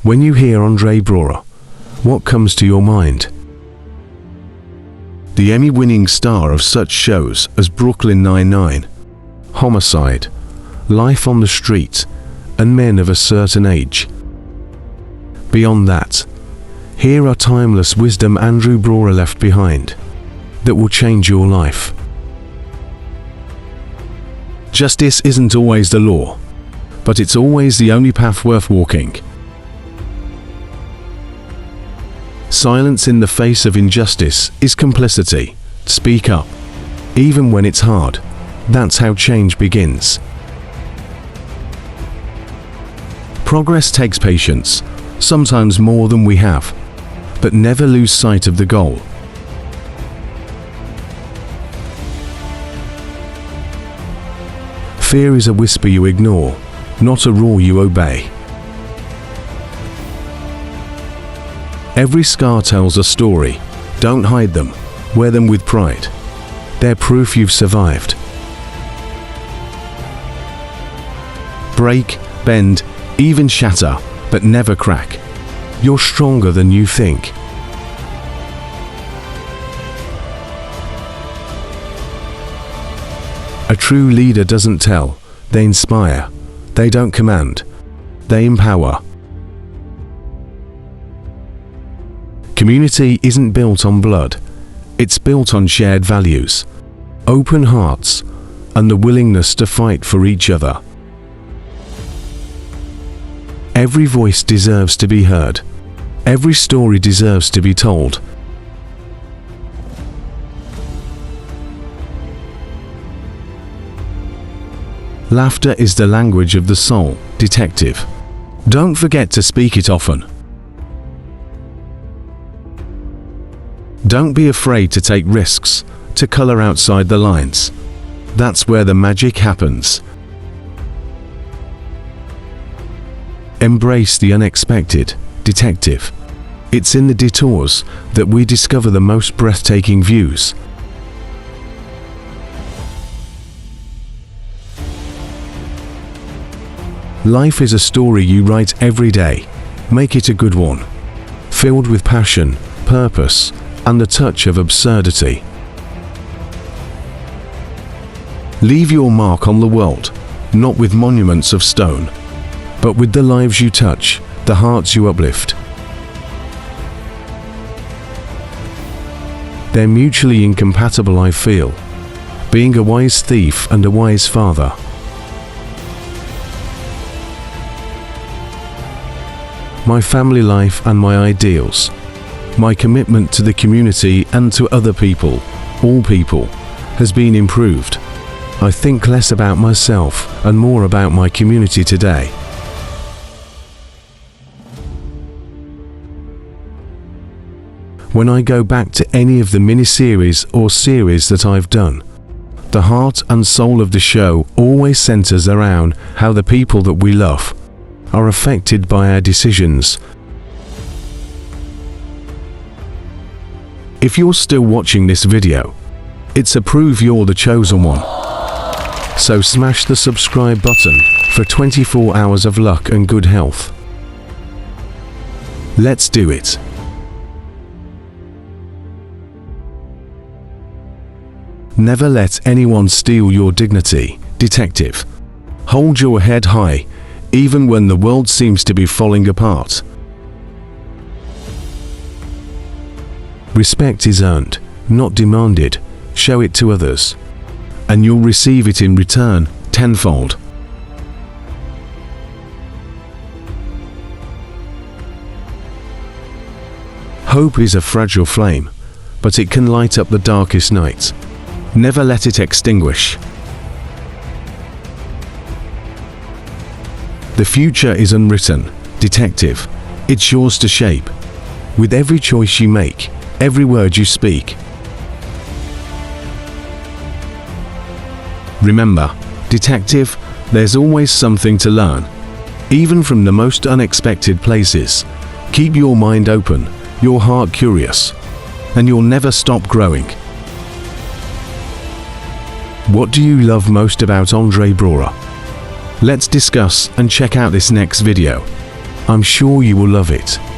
When you hear Andre Braugher, what comes to your mind? The Emmy-winning star of such shows as Brooklyn Nine-Nine, Homicide, Life on the Street, and Men of a Certain Age. Beyond that, here are timeless wisdom Andrew Braugher left behind that will change your life. Justice isn't always the law, but it's always the only path worth walking. Silence in the face of injustice is complicity. Speak up, even when it's hard. That's how change begins. Progress takes patience, sometimes more than we have, but never lose sight of the goal. Fear is a whisper you ignore, not a roar you obey. Every scar tells a story. Don't hide them. Wear them with pride. They're proof you've survived. Break, bend, even shatter, but never crack. You're stronger than you think. A true leader doesn't tell, they inspire. They don't command, they empower. Community isn't built on blood, it's built on shared values, open hearts, and the willingness to fight for each other. Every voice deserves to be heard. Every story deserves to be told. Laughter is the language of the soul, detective. Don't forget to speak it often. Don't be afraid to take risks, to color outside the lines. That's where the magic happens. Embrace the unexpected, detective. It's in the detours that we discover the most breathtaking views. Life is a story you write every day. Make it a good one, filled with passion, purpose, and the touch of absurdity. Leave your mark on the world, not with monuments of stone, but with the lives you touch, the hearts you uplift. They're mutually incompatible, I feel, being a wise thief and a wise father. My family life and my ideals, my commitment to the community and to other people, all people, has been improved. I think less about myself and more about my community today. When I go back to any of the mini-series or series that I've done, the heart and soul of the show always centers around how the people that we love are affected by our decisions. If you're still watching this video, it's a proof you're the chosen one. So smash the subscribe button for 24 hours of luck and good health. Let's do it. Never let anyone steal your dignity, detective. Hold your head high, even when the world seems to be falling apart. Respect is earned, not demanded. Show it to others, and you'll receive it in return tenfold. Hope is a fragile flame, but it can light up the darkest night. Never let it extinguish. The future is unwritten, detective. It's yours to shape. With every choice you make, every word you speak. Remember, detective, there's always something to learn, even from the most unexpected places. Keep your mind open, your heart curious, and you'll never stop growing. What do you love most about Andre Braugher? Let's discuss and check out this next video. I'm sure you will love it.